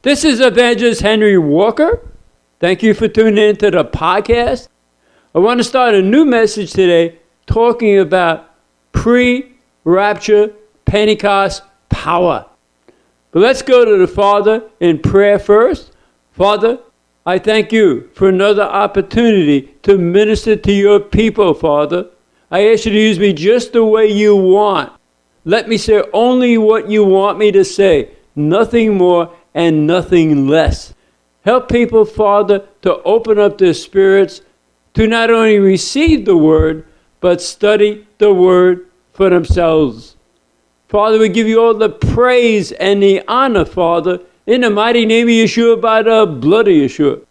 This is Evangelist Henry Walker. Thank you for tuning in to the podcast. I want to start a new message today talking about pre-rapture Pentecost power. But let's go to the Father in prayer first. Father, I thank you for another opportunity to minister to your people, Father. I ask you to use me just the way you want. Let me say only what you want me to say, nothing more and nothing less. Help people, Father, to open up their spirits to not only receive the word, but study the word for themselves. Father, we give you all the praise and the honor, Father, in the mighty name of Yahshua, by the blood of Yahshua.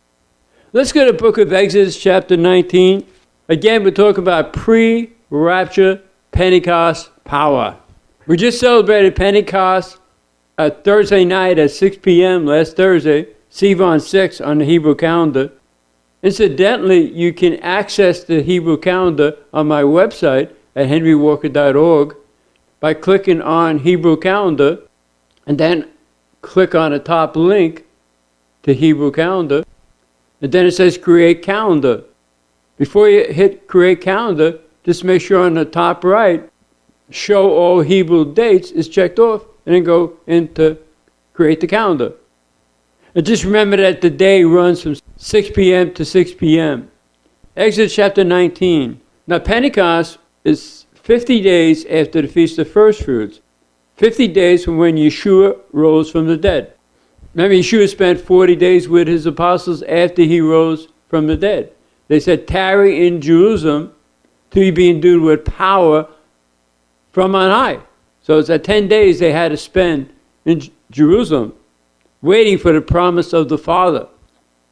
Let's go to the book of Exodus, chapter 19. Again, we're talking about pre-rapture Pentecost power. We just celebrated Pentecost Thursday night at 6 p.m. last Thursday, Sivan 6 on the Hebrew calendar. Incidentally, you can access the Hebrew calendar on my website at henrywalker.org by clicking on Hebrew calendar and then click on the top link to Hebrew calendar. And then it says create calendar. Before you hit create calendar, just make sure on the top right, show all Hebrew dates is checked off. And then go into create the calendar. And just remember that the day runs from 6 p.m. to 6 p.m. Exodus chapter 19. Now Pentecost is 50 days after the Feast of First Fruits. 50 days from when Yahshua rose from the dead. Remember, Yahshua spent 40 days with his apostles after he rose from the dead. They said, tarry in Jerusalem till you be endued with power from on high. So it's at 10 days they had to spend in Jerusalem waiting for the promise of the Father.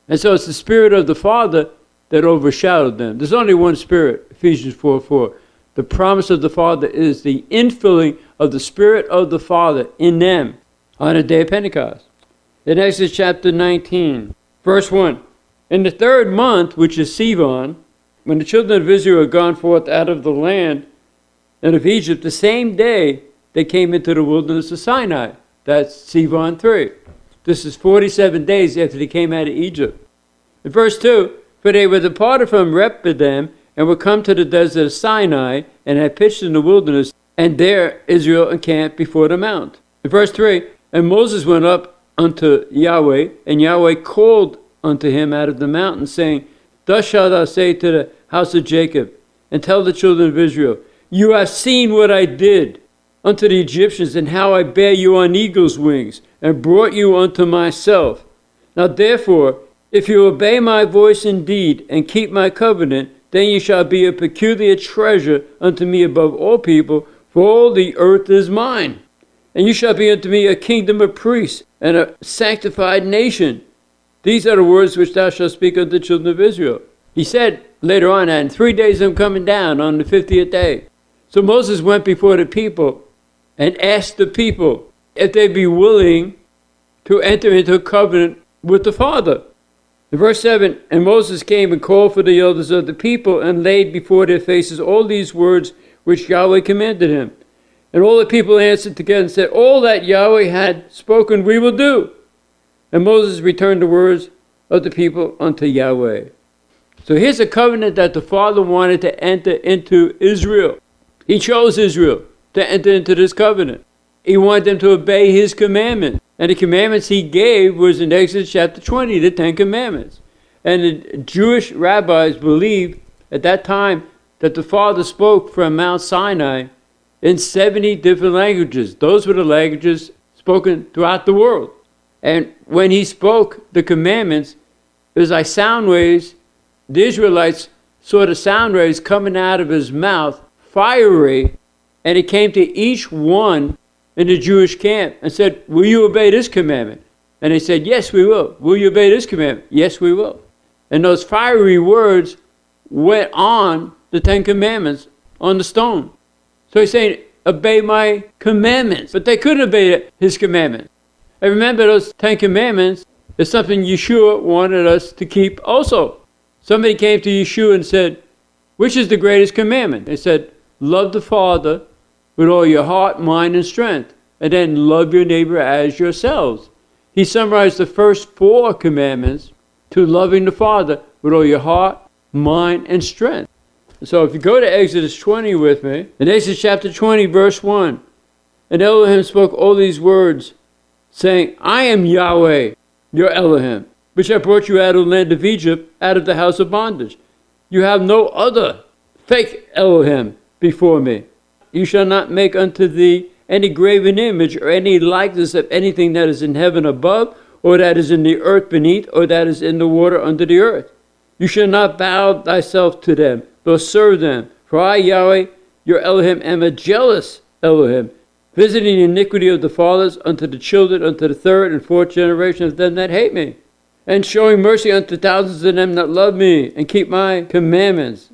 And so it's the Spirit of the Father that overshadowed them. There's only one Spirit, Ephesians 4:4. The promise of the Father is the infilling of the Spirit of the Father in them on the day of Pentecost. In Exodus chapter 19, verse 1. In the third month, which is Sivan, when the children of Israel had gone forth out of the land and of Egypt, the same day they came into the wilderness of Sinai. That's Sivan 3. This is 47 days after they came out of Egypt. In verse 2, for they were departed from Rephidim and were come to the desert of Sinai and had pitched in the wilderness, and there Israel encamped before the mount. In verse 3, and Moses went up unto Yahweh, and Yahweh called unto him out of the mountain, saying, thus shalt thou say to the house of Jacob, and tell the children of Israel, you have seen what I did unto the Egyptians, and how I bare you on eagle's wings, and brought you unto myself. Now therefore, if you obey my voice indeed, and keep my covenant, then you shall be a peculiar treasure unto me above all people, for all the earth is mine. And you shall be unto me a kingdom of priests, and a sanctified nation. These are the words which thou shalt speak unto the children of Israel. He said later on, and in 3 days I'm coming down on the 50th day. So Moses went before the people and asked the people if they'd be willing to enter into a covenant with the Father. In verse 7, and Moses came and called for the elders of the people and laid before their faces all these words which Yahweh commanded him. And all the people answered together and said, all that Yahweh had spoken we will do. And Moses returned the words of the people unto Yahweh. So here's a covenant that the Father wanted to enter into Israel. He chose Israel to enter into this covenant. He wanted them to obey his commandments. And the commandments he gave was in Exodus chapter 20, the 10 commandments. And the Jewish rabbis believed at that time that the Father spoke from Mount Sinai in 70 different languages. Those were the languages spoken throughout the world. And when he spoke the commandments, it was like sound waves. The Israelites saw the sound waves coming out of his mouth, fiery, and it came to each one in the Jewish camp and said, will you obey this commandment? And they said, yes, we will. Will you obey this commandment? Yes, we will. And those fiery words went on the 10 commandments on the stone. So he's saying, obey my commandments. But they couldn't obey his commandments. And remember, those 10 commandments is something Yahshua wanted us to keep also. Somebody came to Yahshua and said, which is the greatest commandment? They said, love the Father with all your heart, mind, and strength. And then love your neighbor as yourselves. He summarized the first 4 commandments to loving the Father with all your heart, mind, and strength. So if you go to Exodus 20 with me, in Exodus chapter 20, verse 1, and Elohim spoke all these words, saying, I am Yahweh, your Elohim, which have brought you out of the land of Egypt, out of the house of bondage. You have no other fake Elohim before me. You shall not make unto thee any graven image or any likeness of anything that is in heaven above, or that is in the earth beneath, or that is in the water under the earth. You shall not bow thyself to them, nor serve them. For I, Yahweh, your Elohim, am a jealous Elohim, visiting the iniquity of the fathers unto the children, unto the 3rd and 4th generation of them that hate me, and showing mercy unto thousands of them that love me, and keep my commandments.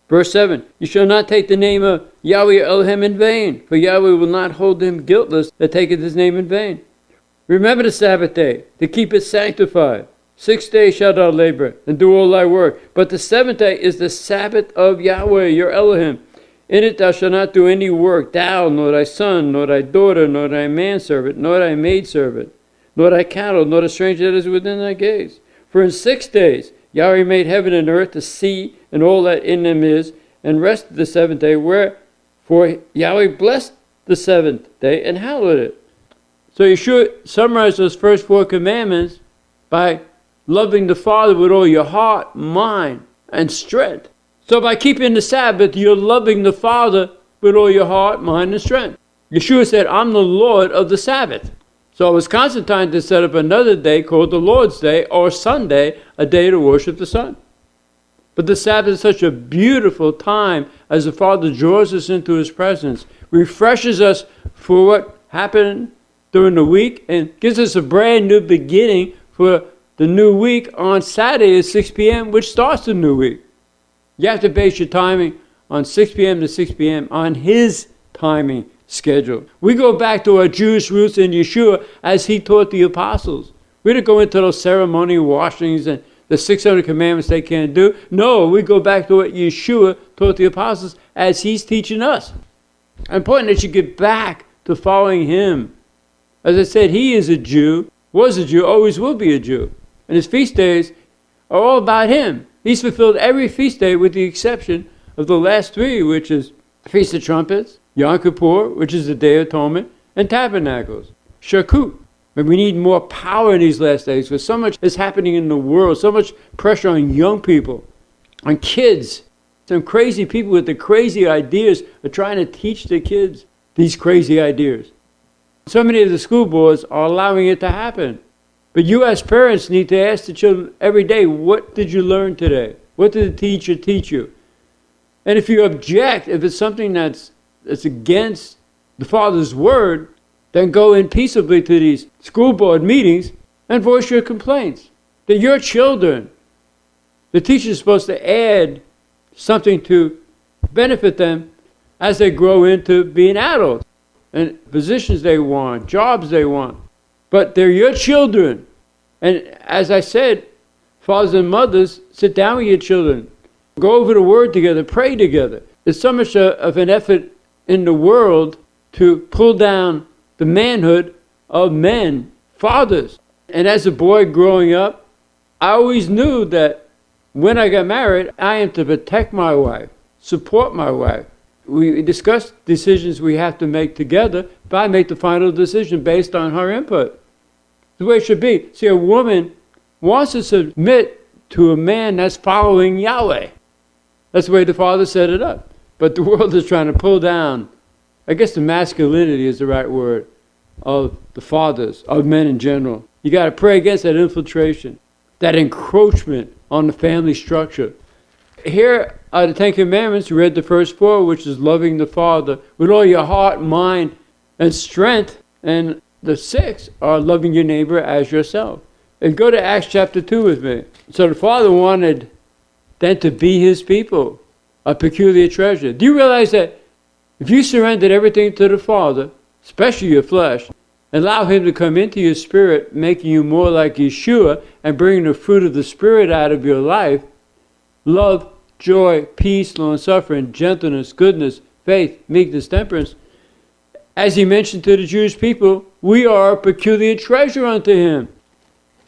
Verse 7, you shall not take the name of Yahweh your Elohim in vain, for Yahweh will not hold him guiltless that taketh his name in vain. Remember the Sabbath day, to keep it sanctified. 6 days shalt thou labor, and do all thy work. But the 7th day is the Sabbath of Yahweh your Elohim. In it thou shalt not do any work, thou, nor thy son, nor thy daughter, nor thy manservant, nor thy maidservant, nor thy cattle, nor the stranger that is within thy gates. For in 6 days Yahweh made heaven and earth, the sea, and all that in them is, and rested the 7th day. Wherefore Yahweh blessed the 7th day and hallowed it. So Yeshua summarized those first 4 commandments by loving the Father with all your heart, mind, and strength. So by keeping the Sabbath, you're loving the Father with all your heart, mind, and strength. Yeshua said, I'm the Lord of the Sabbath. So it was Constantine to set up another day called the Lord's Day, or Sunday, a day to worship the sun. But the Sabbath is such a beautiful time as the Father draws us into his presence, refreshes us for what happened during the week, and gives us a brand new beginning for the new week on Saturday at 6 p.m., which starts the new week. You have to base your timing on 6 p.m. to 6 p.m. on his timing schedule. We go back to our Jewish roots in Yeshua as he taught the apostles. We didn't go into those ceremonial washings and the 600 commandments they can't do. No, we go back to what Yeshua taught the apostles as he's teaching us. It's important that you get back to following him. As I said, he is a Jew, was a Jew, always will be a Jew. And his feast days are all about him. He's fulfilled every feast day with the exception of the last 3, which is Feast of Trumpets, Yom Kippur, which is the Day of Atonement, and Tabernacles, Shakut. But we need more power in these last days because so much is happening in the world, so much pressure on young people, on kids. Some crazy people with the crazy ideas are trying to teach their kids these crazy ideas. So many of the school boards are allowing it to happen. But you as parents need to ask the children every day, what did you learn today? What did the teacher teach you? And if you object, if it's something that's against the Father's word, then go in peaceably to these school board meetings and voice your complaints. They're your children. The teacher is supposed to add something to benefit them as they grow into being adults and positions they want, jobs they want. But they're your children. And as I said, fathers and mothers, sit down with your children. Go over the word together, pray together. There's so much of an effort in the world to pull down the manhood of men, fathers. And as a boy growing up, I always knew that when I got married, I am to protect my wife, support my wife. We discuss decisions we have to make together, but I make the final decision based on her input. The way it should be. See, a woman wants to submit to a man that's following Yahweh. That's the way the Father set it up. But the world is trying to pull down, I guess the masculinity is the right word, of the fathers, of men in general. You got to pray against that infiltration, that encroachment on the family structure. Here are the 10 Commandments. You read the first 4, which is loving the Father with all your heart, mind, and strength. And the 6 are loving your neighbor as yourself. And go to Acts chapter 2 with me. So the Father wanted them to be his people, a peculiar treasure. Do you realize that if you surrendered everything to the Father, especially your flesh, allow him to come into your spirit, making you more like Yeshua and bringing the fruit of the Spirit out of your life, love, joy, peace, longsuffering, gentleness, goodness, faith, meekness, temperance, as he mentioned to the Jewish people we are a peculiar treasure unto him.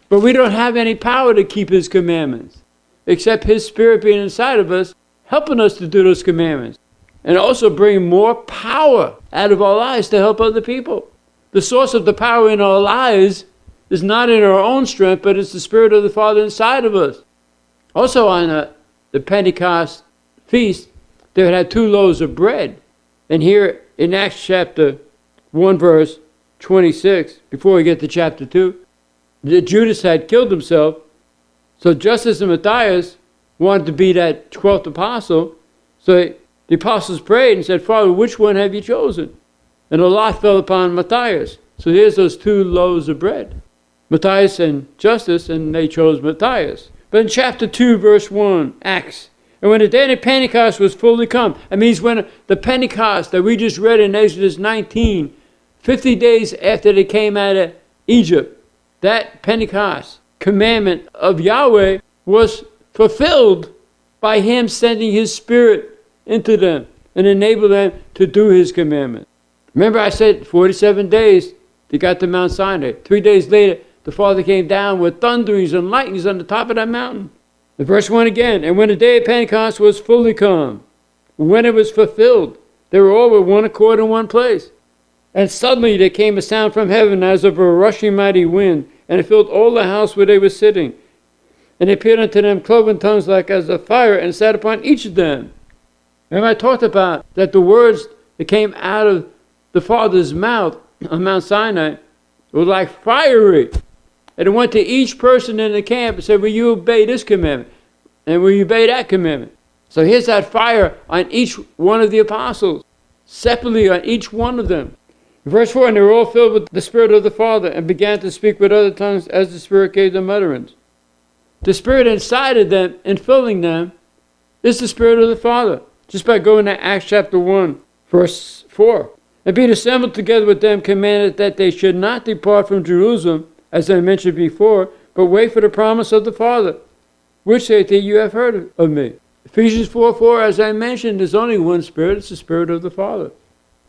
But we don't have any power to keep his commandments, except his Spirit being inside of us, helping us to do those commandments. And also bring more power out of our lives to help other people. The source of the power in our lives is not in our own strength, but it's the Spirit of the Father inside of us. Also on the Pentecost feast, they had 2 loaves of bread. And here in Acts chapter 1 verse 26, before we get to chapter 2, Judas had killed himself. So Justus and Matthias wanted to be that 12th apostle. So the apostles prayed and said, Father, which one have you chosen? And a lot fell upon Matthias. So here's those 2 loaves of bread. Matthias and Justus, and they chose Matthias. But in chapter 2, verse 1, Acts, and when the day of Pentecost was fully come, it means when the Pentecost that we just read in Exodus 19, 50 days after they came out of Egypt, that Pentecost commandment of Yahweh was fulfilled by him sending his Spirit into them and enable them to do his commandment. Remember I said 47 days they got to Mount Sinai. 3 days later, the Father came down with thunderings and lightnings on the top of that mountain. The verse 1 again, and when the day of Pentecost was fully come, when it was fulfilled, they were all with one accord in one place. And suddenly there came a sound from heaven as of a rushing mighty wind, and it filled all the house where they were sitting. And it appeared unto them cloven tongues like as of fire, and sat upon each of them. Remember I talked about that the words that came out of the Father's mouth on Mount Sinai were like fiery. And it went to each person in the camp and said, will you obey this commandment? And will you obey that commandment? So here's that fire on each one of the apostles, separately on each one of them. Verse 4, and they were all filled with the Spirit of the Father, and began to speak with other tongues as the Spirit gave them utterance. The Spirit inside of them and filling them is the Spirit of the Father. Just by going to Acts chapter 1, verse 4. And being assembled together with them, commanded that they should not depart from Jerusalem, as I mentioned before, but wait for the promise of the Father, which saith he, you have heard of me. Ephesians 4:4, as I mentioned, there's only one Spirit, it's the Spirit of the Father.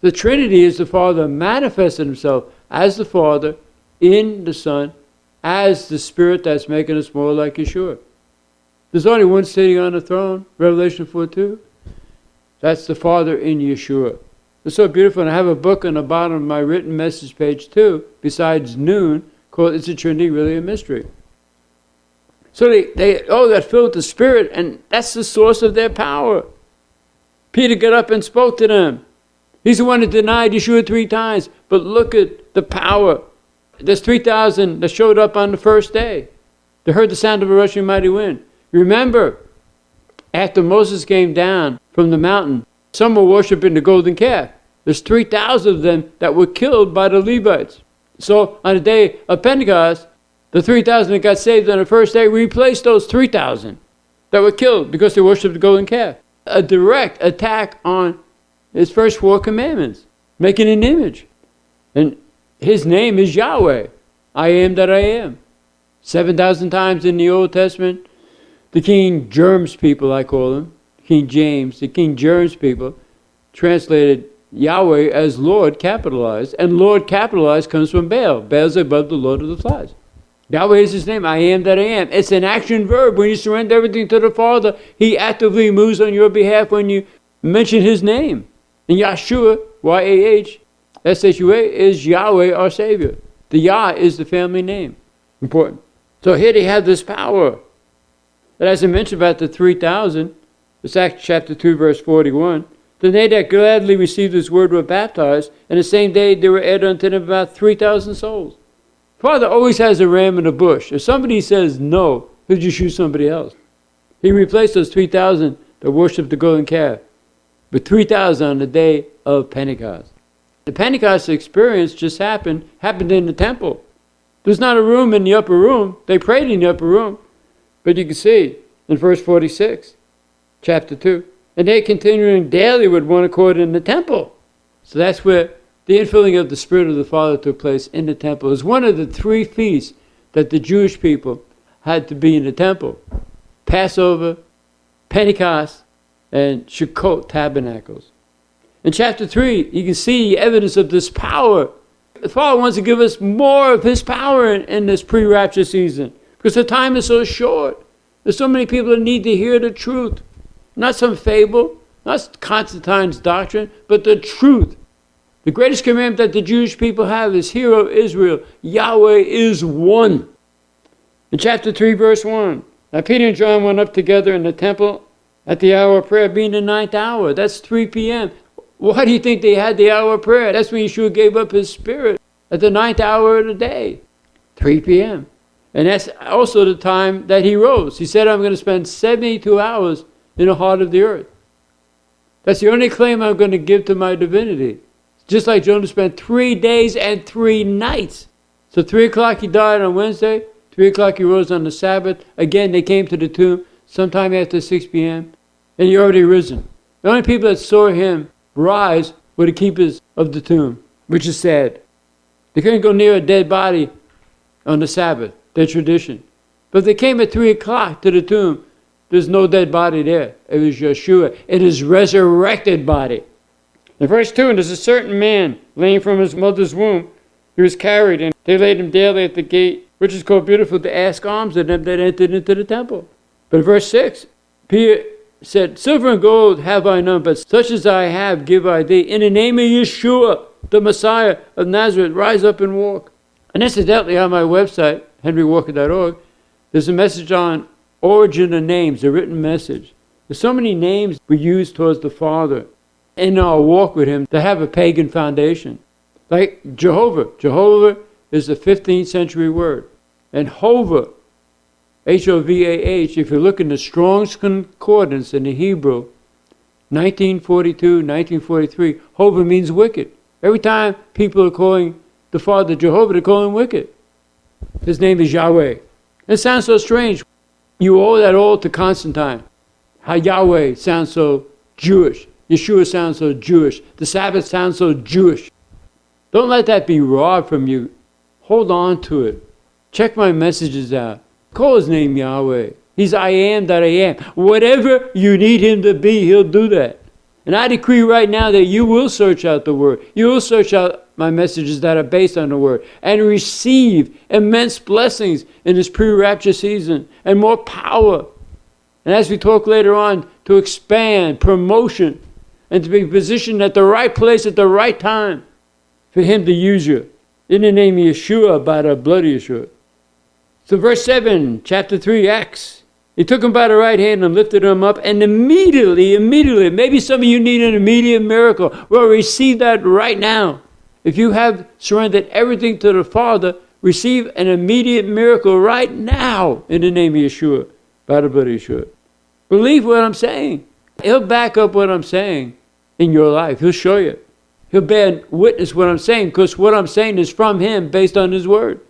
The Trinity is the Father manifested himself as the Father in the Son, as the Spirit that's making us more like Yahshua. There's only one sitting on the throne, Revelation 4:2. That's the Father in Yahshua. It's so beautiful, and I have a book on the bottom of my written message page too, besides noon, called Is the Trinity Really a Mystery? So they got filled with the Spirit, and that's the source of their power. Peter got up and spoke to them. He's the one that denied Yahshua 3 times, but look at the power. There's 3,000 that showed up on the first day. They heard the sound of a rushing mighty wind. Remember, after Moses came down from the mountain, some were worshiping the golden calf. There's 3,000 of them that were killed by the Levites. So on the day of Pentecost, the 3,000 that got saved on the first day replaced those 3,000 that were killed because they worshiped the golden calf. A direct attack on his first 4 commandments, making an image. And his name is Yahweh. I am that I am. 7,000 times in the Old Testament, the King James people, I call them, King James, the King James people, translated Yahweh as Lord capitalized, and Lord capitalized comes from Baal. Baal's above the Lord of the flies. Yahweh is his name, I am that I am. It's an action verb. When you surrender everything to the Father, he actively moves on your behalf when you mention his name. And Yahshua, Y-A-H-S-H-U-A, is Yahweh our Savior. The Yah is the family name. Important. So here they have this power. And as I mentioned about the 3,000, it's Acts chapter 2, verse 41. Then they that gladly received this word were baptized, and the same day there were added unto them about 3,000 souls. Father always has a ram in the bush. If somebody says no, he'll just shoot somebody else. He replaced those 3,000 that worshiped the golden calf with 3,000 on the day of Pentecost. The Pentecost experience just happened in the temple. There's not a room in the upper room. They prayed in the upper room. But you can see in verse 46, chapter 2, and they continuing daily with one accord in the temple. So that's where the infilling of the Spirit of the Father took place in the temple. It was one of the 3 feasts that the Jewish people had to be in the temple. Passover, Pentecost, and Sukkot tabernacles. In chapter 3, you can see evidence of this power the Father wants to give us more of His power in this pre-rapture season, because the time is so short. There's so many people that need to hear the truth. Not some fable, not Constantine's doctrine, but the truth. The greatest commandment that the Jewish people have is, Hear, O Israel, Yahweh is one. In chapter 3, verse 1, now Peter and John went up together in the temple at the hour of prayer, being the 9th hour. That's 3 p.m. Why do you think they had the hour of prayer? That's when Yeshua gave up His Spirit, at the 9th hour of the day, 3 p.m. And that's also the time that He rose. He said, I'm going to spend 72 hours in the heart of the earth. That's the only claim I'm going to give to my divinity. Just like Jonah spent 3 days and 3 nights. So 3 o'clock He died on Wednesday, 3 o'clock He rose on the Sabbath. Again, they came to the tomb sometime after 6 p.m. and He already risen. The only people that saw Him rise were the keepers of the tomb, which is sad. They couldn't go near a dead body on the Sabbath, their tradition. But if they came at 3 o'clock to the tomb, there's no dead body there. It was Yahshua in His resurrected body. In verse 2, and there's a certain man laying from his mother's womb. He was carried, and they laid him daily at the gate, which is called Beautiful, to ask alms of them that entered into the temple. But in verse 6, Peter said, Silver and gold have I none, but such as I have give I thee. In the name of Yeshua, the Messiah of Nazareth, rise up and walk. And incidentally, on my website, henrywalker.org, there's a message on origin of names, a written message. There's so many names we use towards the Father in our walk with Him that have a pagan foundation. Like Jehovah. Jehovah is a 15th century word. And Hova, H-O-V-A-H, if you look in the Strong's Concordance in the Hebrew, 1942, 1943, Hova means wicked. Every time people are calling the Father Jehovah, they're calling Him wicked. His name is Yahweh. It sounds so strange. You owe that all to Constantine. How Yahweh sounds so Jewish. Yeshua sounds so Jewish. The Sabbath sounds so Jewish. Don't let that be robbed from you. Hold on to it. Check my messages out. Call His name Yahweh. He's I am that I am. Whatever you need Him to be, He'll do that. And I decree right now that you will search out the Word. You will search out my messages that are based on the Word and receive immense blessings in this pre-rapture season and more power. And as we talk later on, to expand, promotion, and to be positioned at the right place at the right time for Him to use you. In the name of Yeshua, by the blood of Yeshua. So verse 7, chapter 3, Acts. He took him by the right hand and lifted him up, and immediately, maybe some of you need an immediate miracle. Well, receive that right now. If you have surrendered everything to the Father, receive an immediate miracle right now in the name of Yeshua, by the blood of Yeshua. Believe what I'm saying. He'll back up what I'm saying in your life. He'll show you. He'll bear witness what I'm saying, because what I'm saying is from Him based on His Word.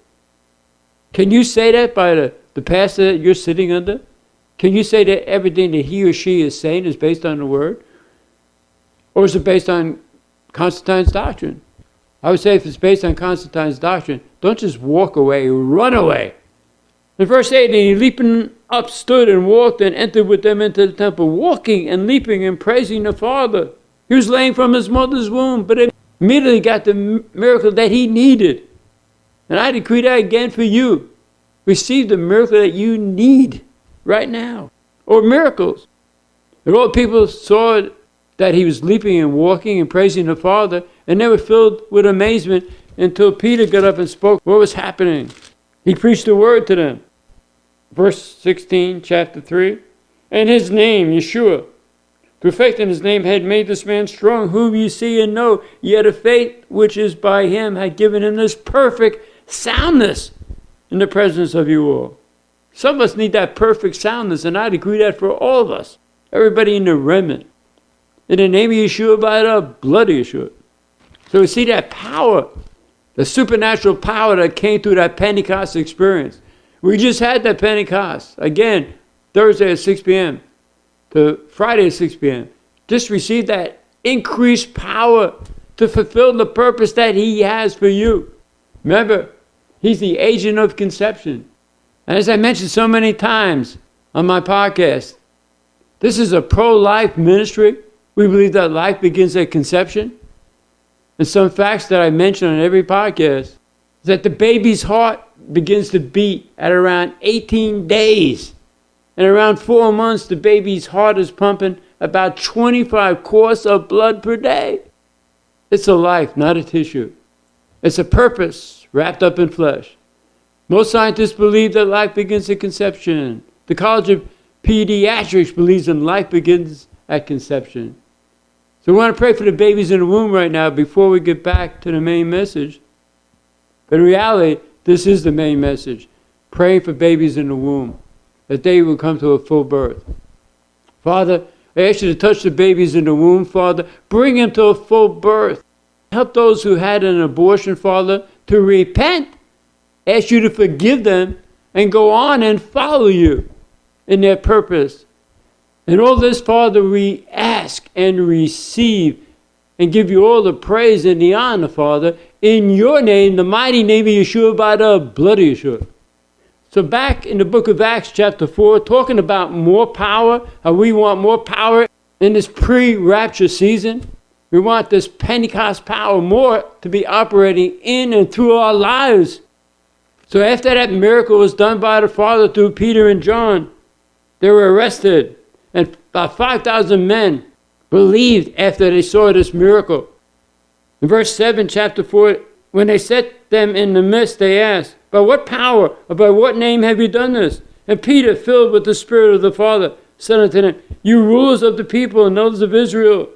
Can you say that by the pastor that you're sitting under? Can you say that everything that he or she is saying is based on the Word? Or is it based on Constantine's doctrine? I would say if it's based on Constantine's doctrine, don't just walk away, run away. In verse 8, and he leaping up stood and walked and entered with them into the temple, walking and leaping and praising the Father. He was laying from his mother's womb, but immediately got the miracle that he needed. And I decree that again for you. Receive the miracle that you need right now. Or miracles. And all people saw that he was leaping and walking and praising the Father, and they were filled with amazement until Peter got up and spoke what was happening. He preached the word to them. Verse 16, chapter 3. And His name, Yeshua, through faith in His name, had made this man strong, whom ye see and know. Yet a faith which is by Him had given him this perfect soundness in the presence of you all. Some of us need that perfect soundness, and I decree that for all of us. Everybody in the remnant. In the name of Yeshua, by the blood of Yeshua. So we see that power, the supernatural power that came through that Pentecost experience. We just had that Pentecost. Again, Thursday at 6 p.m. to Friday at 6 p.m. Just receive that increased power to fulfill the purpose that He has for you. Remember, He's the agent of conception. And as I mentioned so many times on my podcast, this is a pro-life ministry. We believe that life begins at conception. And some facts that I mention on every podcast is that the baby's heart begins to beat at around 18 days. And around 4 months, the baby's heart is pumping about 25 quarts of blood per day. It's a life, not a tissue. It's a purpose wrapped up in flesh. Most scientists believe that life begins at conception. The College of Pediatrics believes in life begins at conception. So we want to pray for the babies in the womb right now before we get back to the main message. But in reality, this is the main message. Praying for babies in the womb, that they will come to a full birth. Father, I ask you to touch the babies in the womb, Father. Bring them to a full birth. Help those who had an abortion, Father, to repent. Ask you to forgive them and go on and follow you in their purpose. And all this, Father, we ask and receive and give you all the praise and the honor, Father, in your name, the mighty name of Yahshua, by the blood of Yahshua. So back in the book of Acts chapter 4, talking about more power, how we want more power in this pre-rapture season. We want this Pentecost power more to be operating in and through our lives. So after that miracle was done by the Father through Peter and John, they were arrested. And about 5,000 men believed after they saw this miracle. In verse 7, chapter 4, when they set them in the midst, they asked, by what power or by what name have you done this? And Peter, filled with the Spirit of the Father, said unto them, you rulers of the people and elders of Israel,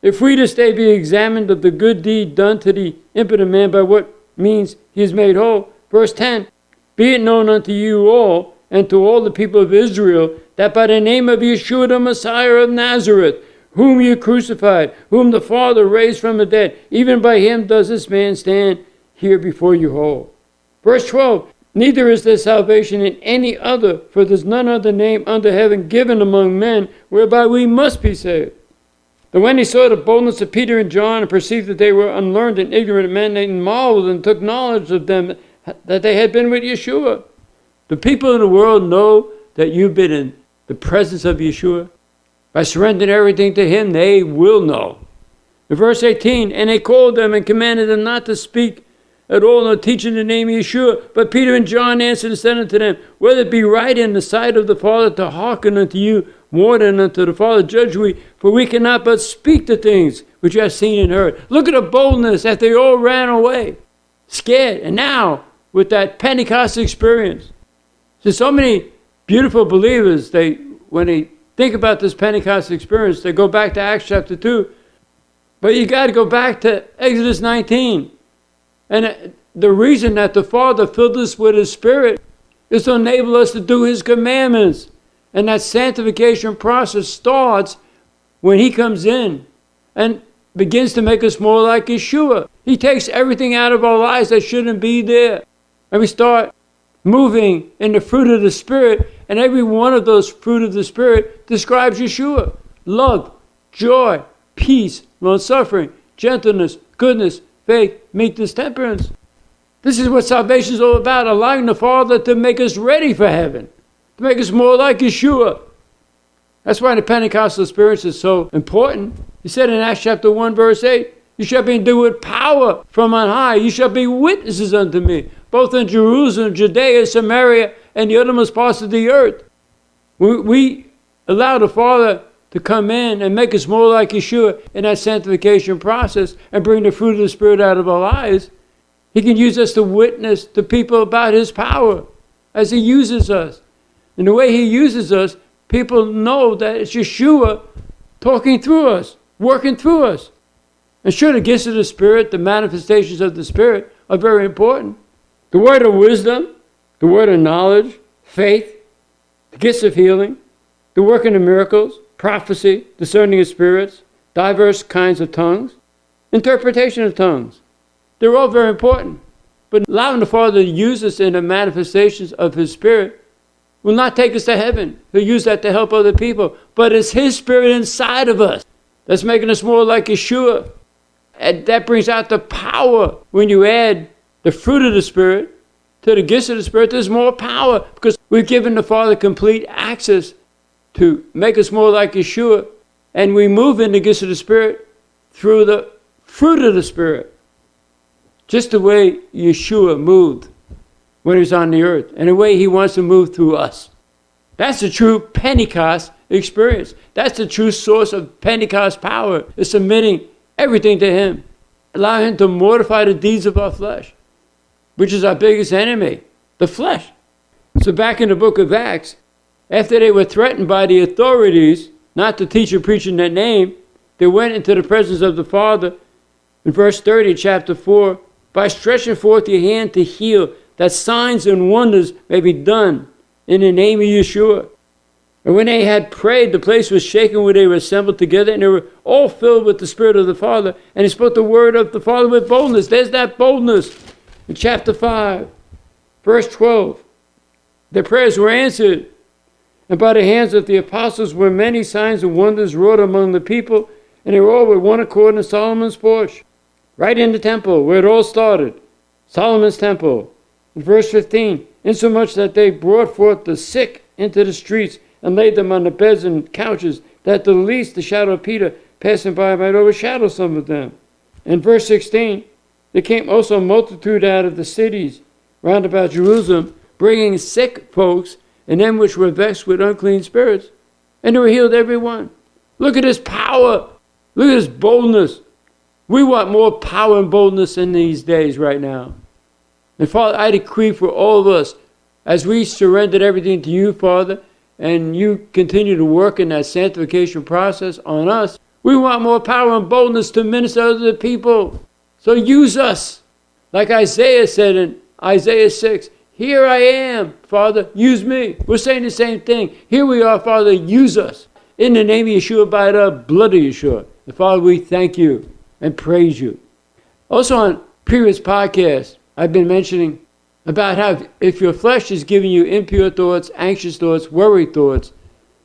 if we this day be examined of the good deed done to the impotent man, by what means he is made whole. Verse 10, be it known unto you all and to all the people of Israel, that by the name of Yahshua the Messiah of Nazareth, whom you crucified, whom the Father raised from the dead, even by him does this man stand here before you whole. Verse 12, neither is there salvation in any other, for there's none other name under heaven given among men whereby we must be saved. But when he saw the boldness of Peter and John and perceived that they were unlearned and ignorant men, they marveled and took knowledge of them that they had been with Yahshua. The people in the world know that you've been in the presence of Yahshua. By surrendering everything to him, they will know. In verse 18, and they called them and commanded them not to speak at all, nor teach in the name of Yahshua. But Peter and John answered and said unto them, whether it be right in the sight of the Father to hearken unto you more than unto the Father, judge we, for we cannot but speak the things which you have seen and heard. Look at the boldness that they all ran away, scared. And now, with that Pentecost experience, so many beautiful believers, when they think about this Pentecost experience, they go back to Acts chapter 2. But you got to go back to Exodus 19. And the reason that the Father filled us with his Spirit is to enable us to do his commandments. And that sanctification process starts when he comes in and begins to make us more like Yahshua. He takes everything out of our lives that shouldn't be there. And we start moving in the fruit of the Spirit. And every one of those fruit of the Spirit describes Yahshua. Love, joy, peace, longsuffering, gentleness, goodness, faith, meekness, temperance. This is what salvation is all about, allowing the Father to make us ready for heaven, to make us more like Yahshua. That's why the Pentecostal experience is so important. He said in Acts chapter 1, verse 8, you shall be endued with power from on high. You shall be witnesses unto me, both in Jerusalem, Judea, Samaria, and the uttermost parts of the earth. We allow the Father to come in and make us more like Yahshua in that sanctification process and bring the fruit of the Spirit out of our lives. He can use us to witness to people about his power as he uses us. And the way he uses us, people know that it's Yahshua talking through us, working through us. And sure, the gifts of the Spirit, the manifestations of the Spirit are very important. The word of wisdom, the word of knowledge, faith, the gifts of healing, the working of miracles, prophecy, discerning of spirits, diverse kinds of tongues, interpretation of tongues. They're all very important. But allowing the Father to use us in the manifestations of his Spirit will not take us to heaven. He'll use that to help other people. But it's his Spirit inside of us that's making us more like Yahshua. And that brings out the power. When you add the fruit of the Spirit to the gifts of the Spirit, there's more power because we've given the Father complete access to make us more like Yahshua. And we move in the gifts of the Spirit through the fruit of the Spirit. Just the way Yahshua moved when he was on the earth, and the way he wants to move through us. That's the true Pentecost experience. That's the true source of Pentecost power, is submitting everything to him. Allow him to mortify the deeds of our flesh, which is our biggest enemy, the flesh. So back in the book of Acts, after they were threatened by the authorities not to teach or preach in their name, they went into the presence of the Father, in verse 30, chapter 4, by stretching forth your hand to heal, that signs and wonders may be done in the name of Yahshua. And when they had prayed, the place was shaken where they were assembled together, and they were all filled with the Spirit of the Father, and he spoke the word of the Father with boldness. There's that boldness in chapter 5, verse 12. Their prayers were answered, and by the hands of the apostles were many signs and wonders wrought among the people, and they were all with one accord in Solomon's porch, right in the temple where it all started, Solomon's temple. In verse 15, insomuch that they brought forth the sick into the streets and laid them on the beds and couches, that the least, the shadow of Peter, passing by, might overshadow some of them. In verse 16, there came also a multitude out of the cities round about Jerusalem, bringing sick folks and them which were vexed with unclean spirits, and they were healed every one. Look at this power. Look at this boldness. We want more power and boldness in these days right now. And Father, I decree for all of us, as we surrendered everything to you, Father, and you continue to work in that sanctification process on us, we want more power and boldness to minister to the people. So use us. Like Isaiah said in Isaiah 6, here I am, Father, use me. We're saying the same thing. Here we are, Father, use us. In the name of Yahshua, by the blood of Yahshua. And Father, we thank you and praise you. Also on previous podcasts, I've been mentioning about how if your flesh is giving you impure thoughts, anxious thoughts, worried thoughts,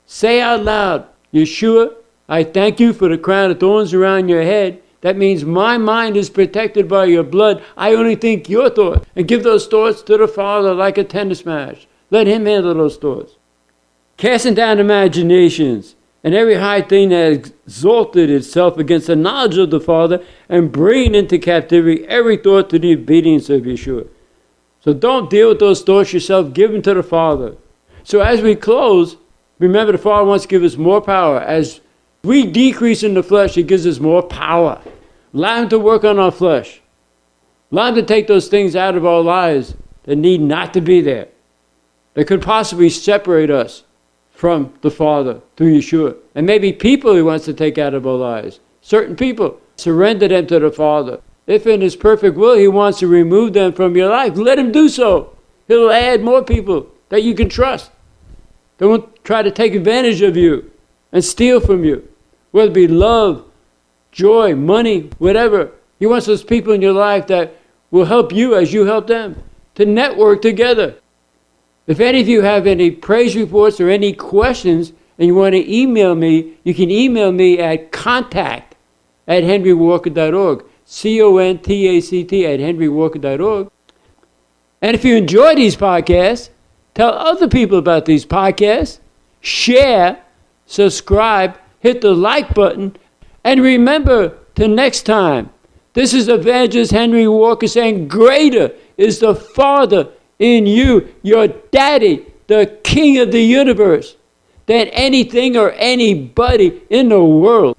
say out loud, Yahshua, I thank you for the crown of thorns around your head. That means my mind is protected by your blood. I only think your thoughts. And give those thoughts to the Father like a tennis match. Let him handle those thoughts. Casting down imaginations and every high thing that exalted itself against the knowledge of the Father, and bringing into captivity every thought to the obedience of Yahshua. So don't deal with those thoughts yourself. Give them to the Father. So as we close, remember the Father wants to give us more power. As we decrease in the flesh, he gives us more power. Allow him to work on our flesh. Allow him to take those things out of our lives that need not to be there, that could possibly separate us from the Father through Yahshua. And maybe people he wants to take out of our lives. Certain people, surrender them to the Father. If in his perfect will he wants to remove them from your life, let him do so. He'll add more people that you can trust. They won't try to take advantage of you and steal from you. Whether it be love, joy, money, whatever. He wants those people in your life that will help you as you help them, to network together. If any of you have any praise reports or any questions and you want to email me, you can email me at contact@henrywalker.org. contact@henrywalker.org. And if you enjoy these podcasts, tell other people about these podcasts, share, subscribe, hit the like button, and remember till next time, this is Evangelist Henry Walker saying, greater is the Father in you, your daddy, the King of the universe, than anything or anybody in the world.